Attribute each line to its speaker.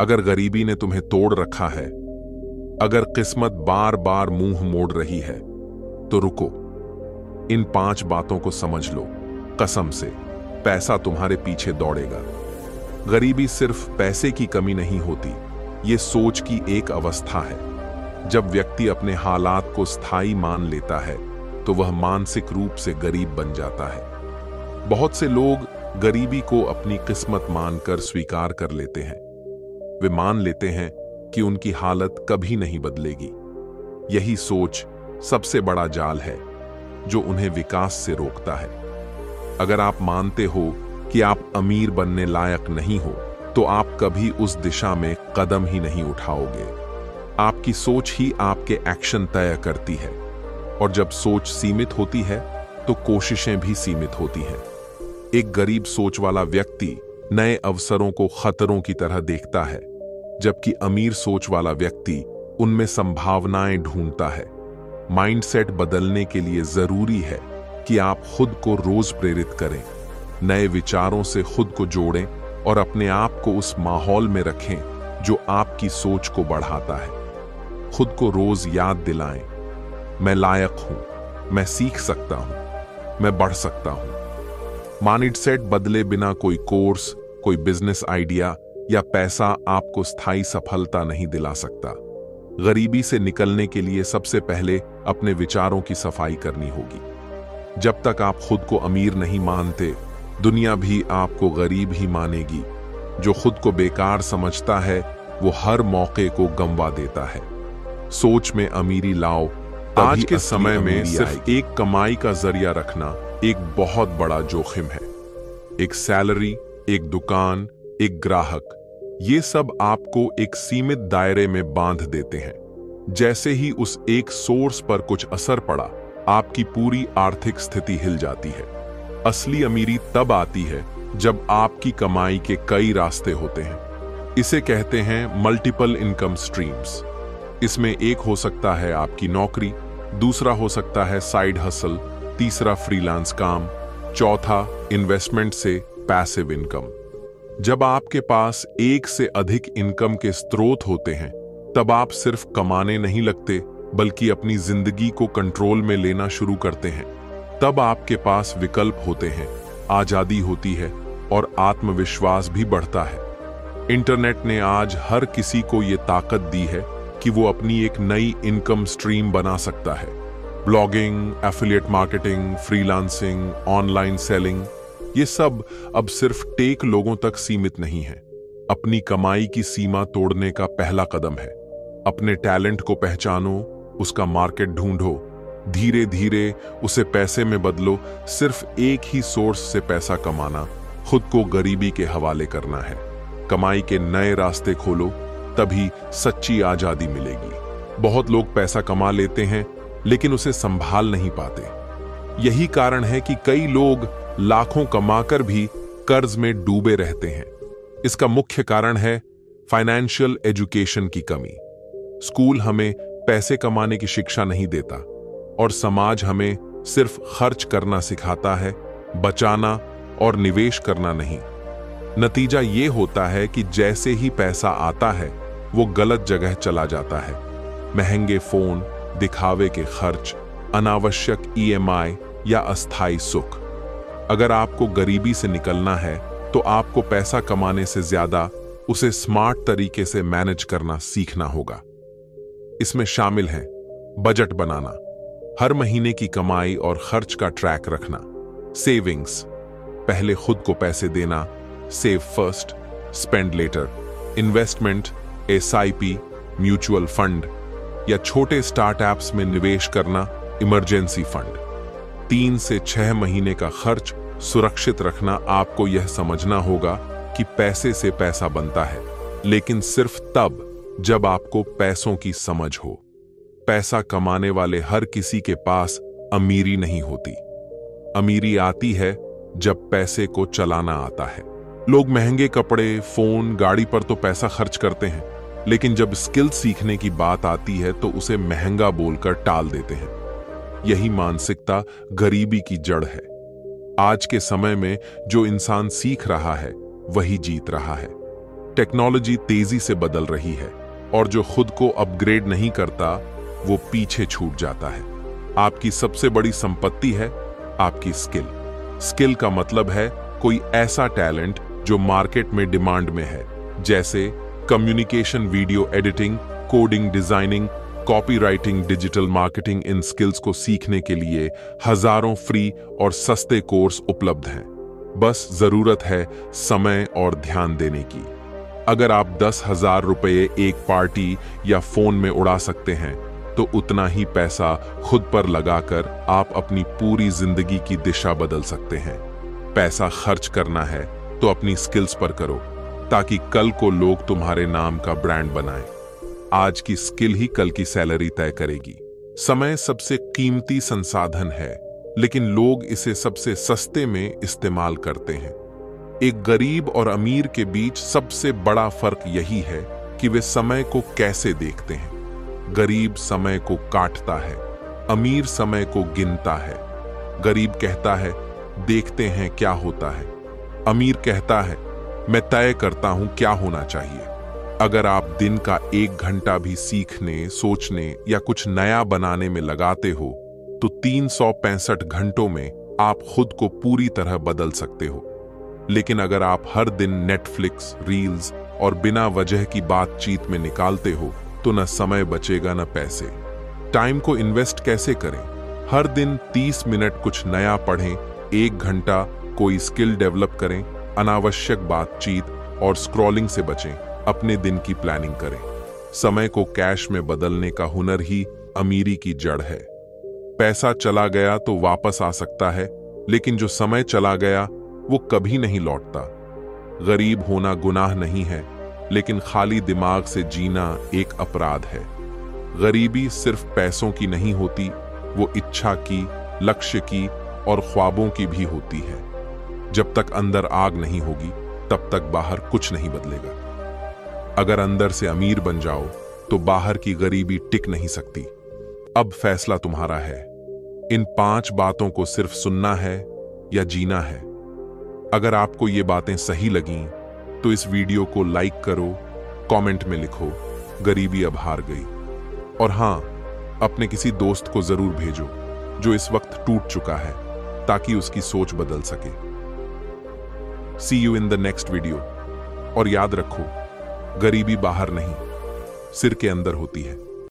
Speaker 1: अगर गरीबी ने तुम्हें तोड़ रखा है, अगर किस्मत बार बार मुंह मोड़ रही है, तो रुको। इन 5 बातों को समझ लो। कसम से, पैसा तुम्हारे पीछे दौड़ेगा। गरीबी सिर्फ पैसे की कमी नहीं होती, ये सोच की एक अवस्था है। जब व्यक्ति अपने हालात को स्थायी मान लेता है, तो वह मानसिक रूप से गरीब बन जाता है। बहुत से लोग गरीबी को अपनी किस्मत मानकर स्वीकार कर लेते हैं। वे मान लेते हैं कि उनकी हालत कभी नहीं बदलेगी। यही सोच सबसे बड़ा जाल है जो उन्हें विकास से रोकता है। अगर आप मानते हो कि आप अमीर बनने लायक नहीं हो, तो आप कभी उस दिशा में कदम ही नहीं उठाओगे। आपकी सोच ही आपके एक्शन तय करती है, और जब सोच सीमित होती है तो कोशिशें भी सीमित होती हैं। एक गरीब सोच वाला व्यक्ति नए अवसरों को खतरों की तरह देखता है, जबकि अमीर सोच वाला व्यक्ति उनमें संभावनाएं ढूंढता है। माइंडसेट बदलने के लिए जरूरी है कि आप खुद को रोज प्रेरित करें, नए विचारों से खुद को जोड़ें और अपने आप को उस माहौल में रखें जो आपकी सोच को बढ़ाता है। खुद को रोज याद दिलाएं, मैं लायक हूं, मैं सीख सकता हूं, मैं बढ़ सकता हूं। माइंडसेट बदले बिना कोई कोर्स, कोई बिजनेस आइडिया या पैसा आपको स्थायी सफलता नहीं दिला सकता। गरीबी से निकलने के लिए सबसे पहले अपने विचारों की सफाई करनी होगी। जब तक आप खुद को अमीर नहीं मानते, दुनिया भी आपको गरीब ही मानेगी। जो खुद को बेकार समझता है, वो हर मौके को गंवा देता है। सोच में अमीरी लाओ। आज के समय में सिर्फ एक कमाई का जरिया रखना एक बहुत बड़ा जोखिम है। एक सैलरी, एक दुकान, एक ग्राहक, ये सब आपको एक सीमित दायरे में बांध देते हैं। जैसे ही उस एक सोर्स पर कुछ असर पड़ा, आपकी पूरी आर्थिक स्थिति हिल जाती है। असली अमीरी तब आती है जब आपकी कमाई के कई रास्ते होते हैं। इसे कहते हैं मल्टीपल इनकम स्ट्रीम्स। इसमें एक हो सकता है आपकी नौकरी, दूसरा हो सकता है साइड हसल, तीसरा फ्रीलांस काम, चौथा इन्वेस्टमेंट से पैसिव इनकम। जब आपके पास एक से अधिक इनकम के स्रोत होते हैं, तब आप सिर्फ कमाने नहीं लगते, बल्कि अपनी जिंदगी को कंट्रोल में लेना शुरू करते हैं। तब आपके पास विकल्प होते हैं, आजादी होती है और आत्मविश्वास भी बढ़ता है। इंटरनेट ने आज हर किसी को ये ताकत दी है कि वो अपनी एक नई इनकम स्ट्रीम बना सकता है। Blogging, affiliate marketing, freelancing, online selling, ये सब अब सिर्फ टेक लोगों तक सीमित नहीं है। अपनी कमाई की सीमा तोड़ने का पहला कदम है। अपने टैलेंट को पहचानो, उसका मार्केट ढूंढो, धीरे धीरे उसे पैसे में बदलो। सिर्फ एक ही सोर्स से पैसा कमाना खुद को गरीबी के हवाले करना है। कमाई के नए रास्ते खोलो, तभी सच्ची आजादी मिलेगी। बहुत लोग पैसा कमा लेते हैं, लेकिन उसे संभाल नहीं पाते। यही कारण है कि कई लोग लाखों कमाकर भी कर्ज में डूबे रहते हैं। इसका मुख्य कारण है फाइनेंशियल एजुकेशन की कमी। स्कूल हमें पैसे कमाने की शिक्षा नहीं देता, और समाज हमें सिर्फ खर्च करना सिखाता है, बचाना और निवेश करना नहीं। नतीजा ये होता है कि जैसे ही पैसा आता है, वो गलत जगह चला जाता है। महंगे फोन, दिखावे के खर्च, अनावश्यक ईएमआई या अस्थायी सुख। अगर आपको गरीबी से निकलना है, तो आपको पैसा कमाने से ज्यादा उसे स्मार्ट तरीके से मैनेज करना सीखना होगा। इसमें शामिल है बजट बनाना, हर महीने की कमाई और खर्च का ट्रैक रखना, सेविंग्स, पहले खुद को पैसे देना, save first, spend later, investment, SIP, mutual fund या छोटे स्टार्टअप्स में निवेश करना, इमरजेंसी फंड। 3 से 6 महीने का खर्च सुरक्षित रखना। आपको यह समझना होगा कि पैसे से पैसा बनता है, लेकिन सिर्फ तब जब आपको पैसों की समझ हो। पैसा कमाने वाले हर किसी के पास अमीरी नहीं होती। अमीरी आती है जब पैसे को चलाना आता है। लोग महंगे कपड़े, फोन, गाड़ी पर तो पैसा खर्च करते हैं, लेकिन जब स्किल सीखने की बात आती है तो उसे महंगा बोलकर टाल देते हैं। यही मानसिकता गरीबी की जड़ है। आज के समय में जो इंसान सीख रहा है, वही जीत रहा है। टेक्नोलॉजी तेजी से बदल रही है और जो खुद को अपग्रेड नहीं करता वो पीछे छूट जाता है। आपकी सबसे बड़ी संपत्ति है आपकी स्किल। स्किल का मतलब है कोई ऐसा टैलेंट जो मार्केट में डिमांड में है, जैसे communication, video editing, coding, designing, copywriting, digital marketing. इन स्किल्स को सीखने के लिए हजारों फ्री और सस्ते कोर्स उपलब्ध हैं। बस जरूरत है समय और ध्यान देने की। अगर आप 10,000 रुपये एक पार्टी या फोन में उड़ा सकते हैं तो उतना ही पैसा खुद पर लगाकर आप अपनी पूरी जिंदगी की दिशा बदल सकते हैं। पैसा खर्च करना है तो अपनी स्किल्स पर करो ताकि कल को लोग तुम्हारे नाम का ब्रांड बनाएं। आज की स्किल ही कल की सैलरी तय करेगी। समय सबसे कीमती संसाधन है, लेकिन लोग इसे सबसे सस्ते में इस्तेमाल करते हैं। एक गरीब और अमीर के बीच सबसे बड़ा फर्क यही है कि वे समय को कैसे देखते हैं। गरीब समय को काटता है, अमीर समय को गिनता है। गरीब कहता है देखते हैं क्या होता है, अमीर कहता है मैं तय करता हूं क्या होना चाहिए। अगर आप दिन का 1 घंटा भी सीखने, सोचने या कुछ नया बनाने में लगाते हो तो 365 घंटों में आप खुद को पूरी तरह बदल सकते हो। लेकिन अगर आप हर दिन नेटफ्लिक्स, रील्स और बिना वजह की बातचीत में निकालते हो तो न समय बचेगा न पैसे। टाइम को इन्वेस्ट कैसे करें? हर दिन 30 मिनट कुछ नया पढ़ें, 1 घंटा कोई स्किल डेवलप करें, अनावश्यक बातचीत और स्क्रॉलिंग से बचें। अपने दिन की प्लानिंग करें। समय को कैश में बदलने का हुनर ही अमीरी की जड़ है। पैसा चला गया तो वापस आ सकता है, लेकिन जो समय चला गया वो कभी नहीं लौटता। गरीब होना गुनाह नहीं है, लेकिन खाली दिमाग से जीना एक अपराध है। गरीबी सिर्फ पैसों की नहीं होती, वो इच्छा की, लक्ष्य की और ख्वाबों की भी होती है। जब तक अंदर आग नहीं होगी तब तक बाहर कुछ नहीं बदलेगा। अगर अंदर से अमीर बन जाओ तो बाहर की गरीबी टिक नहीं सकती। अब फैसला तुम्हारा है। इन 5 बातों को सिर्फ सुनना है या जीना है। अगर आपको ये बातें सही लगीं तो इस वीडियो को लाइक करो, कमेंट में लिखो गरीबी अब हार गई। और हां, अपने किसी दोस्त को जरूर भेजो जो इस वक्त टूट चुका है, ताकि उसकी सोच बदल सके। See you in the next video. और याद रखो, गरीबी बाहर नहीं, सिर के अंदर होती है।